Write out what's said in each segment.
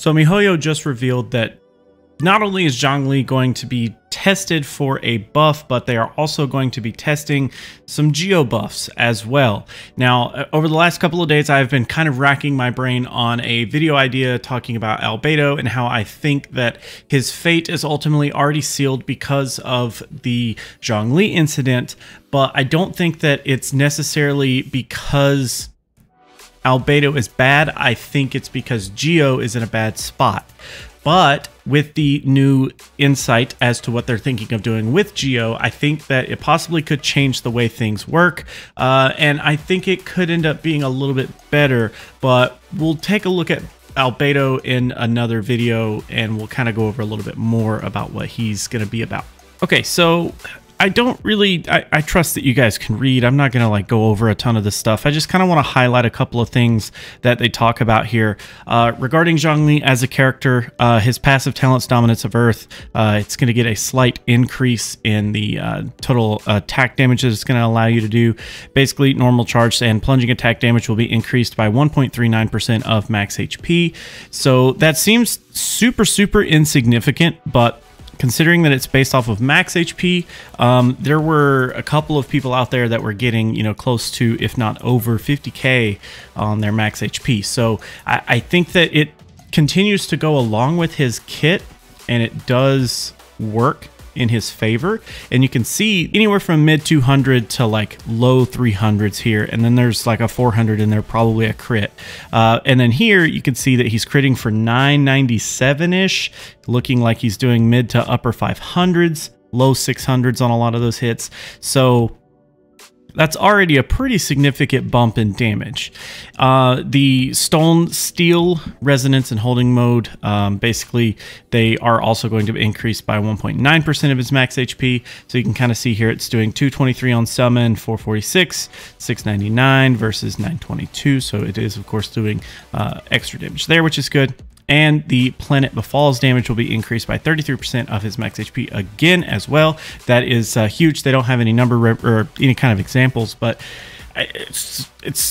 So MiHoYo just revealed that not only is Zhongli going to be tested for a buff, but they are also going to be testing some geo buffs as well. Now, over the last couple of days, I've been kind of racking my brain on a video idea talking about Albedo and how I think that his fate is ultimately already sealed because of the Zhongli incident, but I don't think that it's necessarily because Albedo is bad. I think it's because Geo is in a bad spot. But with the new insight as to what they're thinking of doing with Geo, I think that it possibly could change the way things work. And I think it could end up being a little bit better, but we'll take a look at Albedo in another video and we'll kind of go over a little bit more about what he's going to be about. Okay, so I don't really, I trust that you guys can read. I'm not going to like go over a ton of this stuff. I just kind of want to highlight a couple of things that they talk about here. Regarding Zhongli as a character, his passive talents, Dominance of Earth, it's going to get a slight increase in the total attack damage that it's going to allow you to do. Basically, normal charge and plunging attack damage will be increased by 1.39% of max HP. So that seems super insignificant, but considering that it's based off of max HP, there were a couple of people out there that were getting, you know, close to, if not over 50k on their max HP. So I think that it continues to go along with his kit and it does work in his favor. And you can see anywhere from mid 200 to like low 300s here. And then there's like a 400 in there, probably a crit. And then here you can see that he's critting for 997-ish, looking like he's doing mid to upper 500s, low 600s on a lot of those hits. So that's already a pretty significant bump in damage. The Stone Steel Resonance and Holding Mode, basically, they are also going to increase by 1.9% of his max HP. So you can kind of see here it's doing 223 on Summon, 446, 699 versus 922. So it is, of course, doing extra damage there, which is good. And the Planet Befalls damage will be increased by 33% of his max HP again as well. That is huge. They don't have any number or any kind of examples, but that's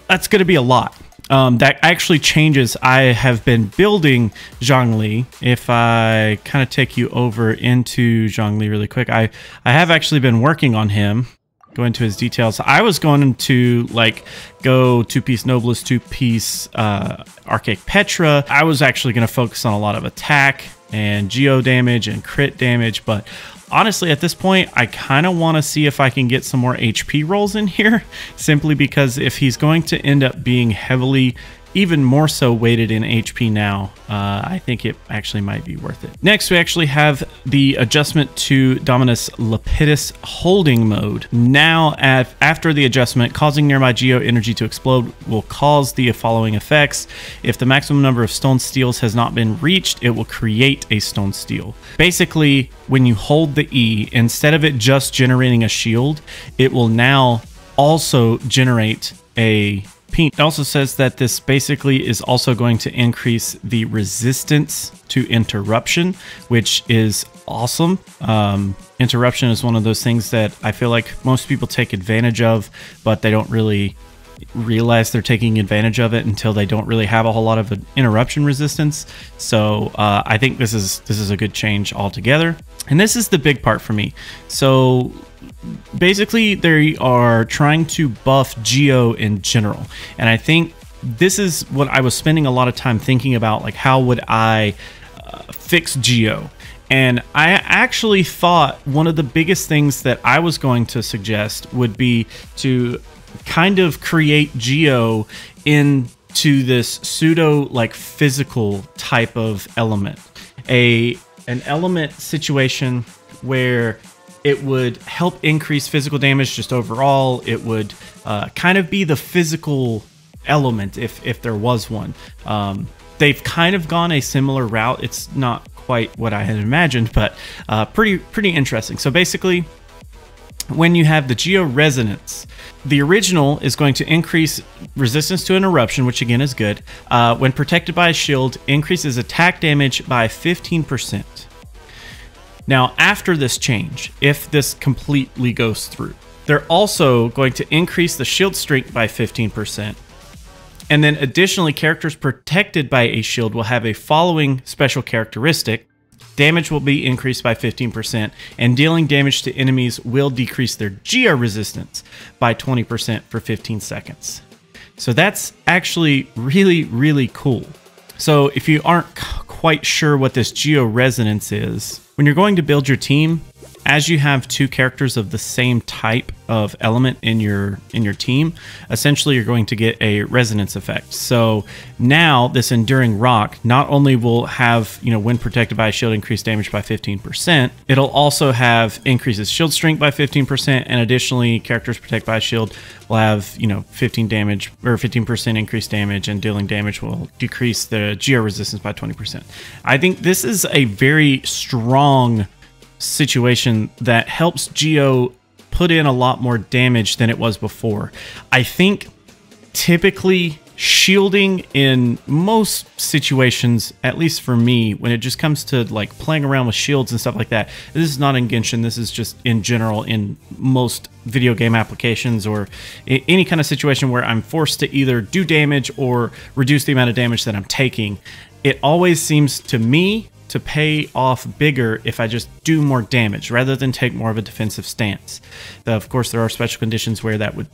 going to be a lot. That actually changes. I have been building Zhongli. If I kind of take you over into Zhongli really quick, I have actually been working on him. Go into his details. I was going to like go 2-piece Noblesse, 2-piece Archaic Petra. I was actually going to focus on a lot of attack and geo damage and crit damage, but honestly at this point I kind of want to see if I can get some more HP rolls in here, simply because if he's going to end up being heavily, even more so weighted in HP now, I think it actually might be worth it. Next, we actually have the adjustment to Dominus Lepidus Holding Mode. Now, after the adjustment, causing nearby geo energy to explode will cause the following effects. If the maximum number of stone steels has not been reached, it will create a stone steel. Basically, when you hold the E, instead of it just generating a shield, it will now also generate a It also says that this basically is also going to increase the resistance to interruption, which is awesome. Interruption is one of those things that I feel like most people take advantage of, but they don't really realize they're taking advantage of it until they don't really have a whole lot of interruption resistance. So I think this is a good change altogether. And this is the big part for me. So basically they are trying to buff Geo in general, and I think this is what I was spending a lot of time thinking about, like how would I fix Geo. And I actually thought one of the biggest things that I was going to suggest would be to kind of create Geo into this pseudo like physical type of element, an element situation where it would help increase physical damage just overall. It would kind of be the physical element if there was one. They've kind of gone a similar route. It's not quite what I had imagined, but pretty interesting. So basically, when you have the Geo Resonance, the original is going to increase resistance to interruption, which again is good. When protected by a shield, increases attack damage by 15%. Now, after this change, if this completely goes through, they're also going to increase the shield strength by 15%. And then additionally, characters protected by a shield will have a following special characteristic. Damage will be increased by 15%, and dealing damage to enemies will decrease their geo resistance by 20% for 15 seconds. So that's actually really, really cool. So if you aren't quite sure what this geo resonance is, when you're going to build your team, as you have two characters of the same type of element in your team, essentially you're going to get a resonance effect. So now this Enduring Rock not only will have, when protected by a shield, increased damage by 15%, it'll also have increases shield strength by 15%, and additionally characters protected by a shield will have, 15 damage or 15% increased damage, and dealing damage will decrease the geo resistance by 20%. I think this is a very strong situation that helps Geo put in a lot more damage than it was before. I think typically shielding in most situations, at least for me, when it just comes to like playing around with shields and stuff like that, this is not in Genshin, this is just in general in most video game applications or any kind of situation where I'm forced to either do damage or reduce the amount of damage that I'm taking. It always seems to me to pay off bigger if I just do more damage rather than take more of a defensive stance. Of course, there are special conditions where that would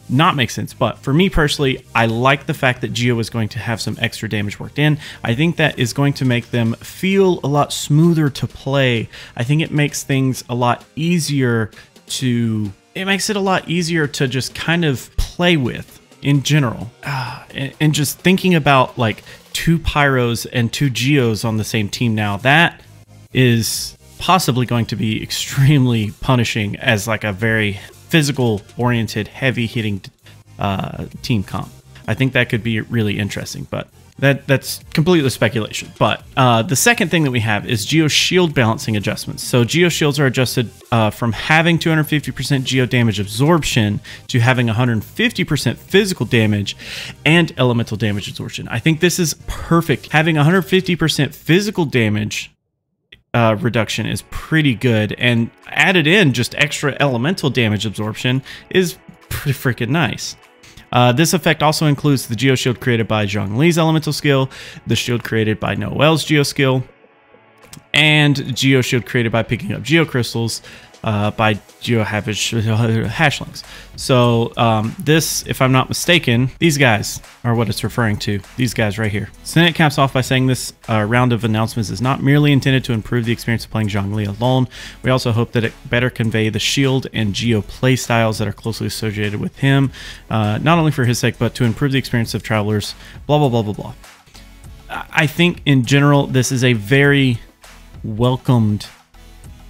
not make sense, but for me personally, I like the fact that Geo is going to have some extra damage worked in. I think that is going to make them feel a lot smoother to play. I think it makes things a lot easier to just kind of play with in general. And just thinking about like 2 Pyros and 2 Geos on the same team now, that is possibly going to be extremely punishing as like a very physical oriented, heavy hitting team comp. I think that could be really interesting, but that's completely speculation. But the second thing that we have is Geo shield balancing adjustments. So Geo shields are adjusted from having 250% Geo damage absorption to having 150% physical damage and elemental damage absorption. I think this is perfect. Having 150% physical damage reduction is pretty good, and added in just extra elemental damage absorption is pretty freaking nice. This effect also includes the Geo Shield created by Zhongli's elemental skill, the shield created by Noel's Geo skill, and Geo Shield created by picking up Geo Crystals by Geo Hashlings. So this, if I'm not mistaken, these guys are what it's referring to. These guys right here. Senate caps off by saying this round of announcements is not merely intended to improve the experience of playing Zhongli alone. We also hope that it better convey the shield and Geo playstyles that are closely associated with him, not only for his sake, but to improve the experience of travelers, blah, blah, blah, blah, blah. I think in general, this is a very welcomed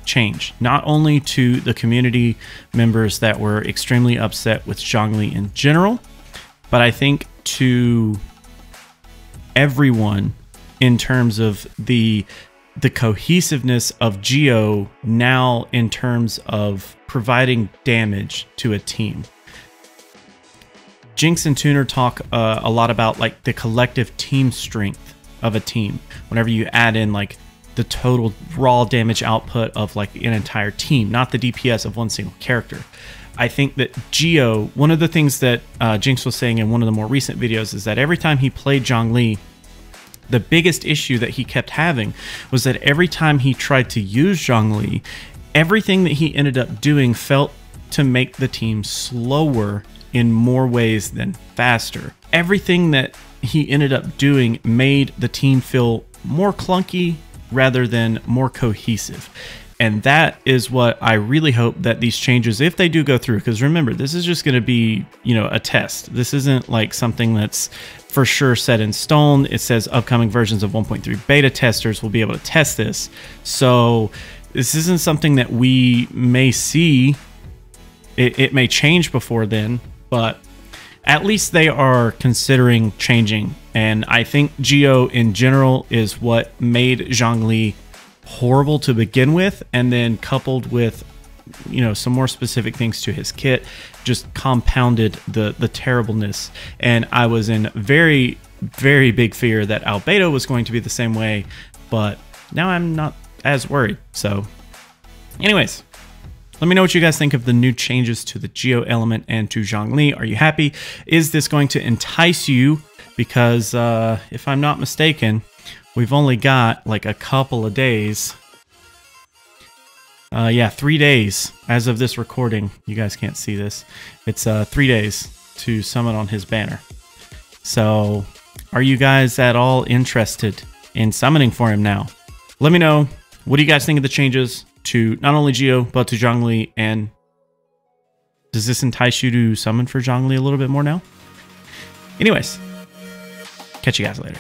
change, not only to the community members that were extremely upset with Zhongli in general, but I think to everyone in terms of the cohesiveness of Geo now in terms of providing damage to a team. Jinx and Tuner talk a lot about like the collective team strength of a team whenever you add in like the total raw damage output of like an entire team, not the DPS of one single character. I think that Geo, one of the things that Jinx was saying in one of the more recent videos is that every time he played Zhongli, the biggest issue that he kept having was that every time he tried to use Zhongli, everything that he ended up doing felt to make the team slower in more ways than faster. Everything that he ended up doing made the team feel more clunky rather than more cohesive. And that is what I really hope that these changes, if they do go through, because remember, this is just going to be, a test. This isn't like something that's for sure set in stone. It says upcoming versions of 1.3 beta testers will be able to test this. So this isn't something that we may see. It may change before then, but at least they are considering changing. And I think Geo in general is what made Zhongli horrible to begin with, and then coupled with some more specific things to his kit just compounded the terribleness. And I was in very, very big fear that Albedo was going to be the same way, but now I'm not as worried. So anyways, let me know what you guys think of the new changes to the Geo element and to Zhongli. Are you happy? Is this going to entice you because if I'm not mistaken, we've only got like a couple of days. Yeah, 3 days as of this recording. You guys can't see this. It's 3 days to summon on his banner. So are you guys at all interested in summoning for him now? Let me know. What do you guys think of the changes to not only Geo, but to Zhongli? And does this entice you to summon for Zhongli a little bit more now? Anyways, catch you guys later.